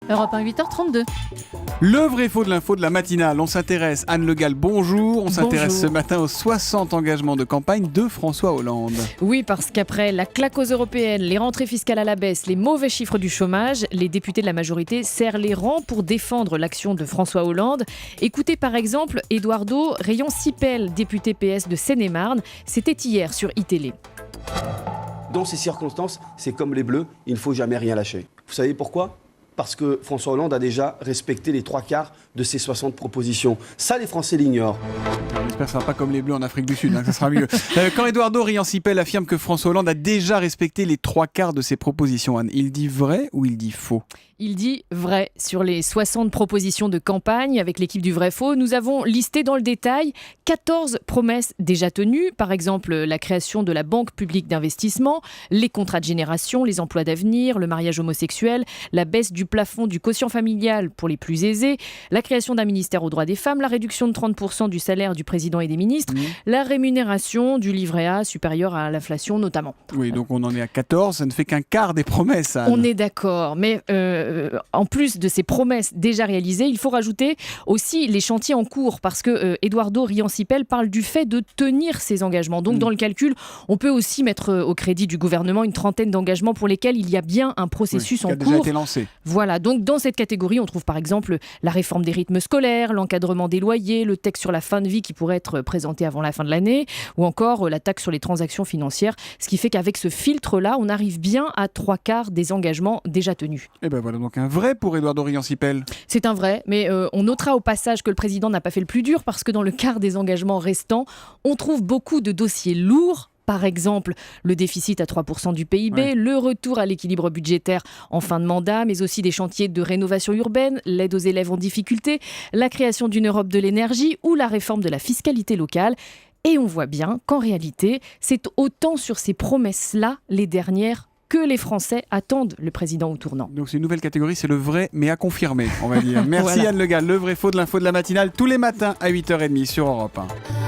Europe 1, 8h32. Le vrai faux de l'info de la matinale. On s'intéresse, Anne Le Gall, bonjour. On s'intéresse Bonjour. ce matin aux 60 engagements de campagne de François Hollande. Oui, parce qu'après la claque aux européennes, les rentrées fiscales à la baisse, les mauvais chiffres du chômage, les députés de la majorité serrent les rangs pour défendre l'action de François Hollande. Écoutez par exemple Eduardo Rayon-Sipel, député PS de Seine-et-Marne. C'était hier sur iTélé. Dans ces circonstances, c'est comme les Bleus, il ne faut jamais rien lâcher. Vous savez pourquoi ? Parce que François Hollande a déjà respecté les 3/4 de ses 60 propositions. Ça, les Français l'ignorent. J'espère que ce sera pas comme les Bleus en Afrique du Sud, ça sera mieux. Quand Eduardo Rayon-Sipel affirme que François Hollande a déjà respecté les 3/4 de ses propositions, Anne, il dit vrai ou il dit faux ? Il dit vrai. Sur les 60 propositions de campagne avec l'équipe du Vrai Faux, nous avons listé dans le détail 14 promesses déjà tenues. Par exemple, la création de la Banque publique d'investissement, les contrats de génération, les emplois d'avenir, le mariage homosexuel, la baisse du plafond du quotient familial pour les plus aisés, la création d'un ministère aux droits des femmes, la réduction de 30% du salaire du président et des ministres, la rémunération du livret A supérieure à l'inflation notamment. Oui, donc on en est à 14, ça ne fait qu'un quart des promesses, Anne. On est d'accord, mais en plus de ces promesses déjà réalisées, il faut rajouter aussi les chantiers en cours, parce que Eduardo Rayon-Sipel parle du fait de tenir ses engagements. Donc dans le calcul, on peut aussi mettre au crédit du gouvernement une trentaine d'engagements pour lesquels il y a bien un processus en qui a déjà cours. été lancé. Voilà, donc dans cette catégorie, on trouve par exemple la réforme des rythmes scolaires, l'encadrement des loyers, le texte sur la fin de vie qui pourrait être présenté avant la fin de l'année, ou encore la taxe sur les transactions financières, ce qui fait qu'avec ce filtre-là, on arrive bien à 3/4 des engagements déjà tenus. Et ben voilà donc un vrai pour Eduardo Rayon-Sipel. C'est un vrai, mais on notera au passage que le président n'a pas fait le plus dur, parce que dans le quart des engagements restants, on trouve beaucoup de dossiers lourds. Par exemple, le déficit à 3% du PIB, le retour à l'équilibre budgétaire en fin de mandat, mais aussi des chantiers de rénovation urbaine, l'aide aux élèves en difficulté, la création d'une Europe de l'énergie ou la réforme de la fiscalité locale. Et on voit bien qu'en réalité, c'est autant sur ces promesses-là, les dernières, que les Français attendent le président au tournant. Donc c'est une nouvelle catégorie, c'est le vrai mais à confirmer, on va dire. Merci Voilà. Anne Le Gall, le vrai faux de l'info de la matinale, tous les matins à 8h30 sur Europe 1.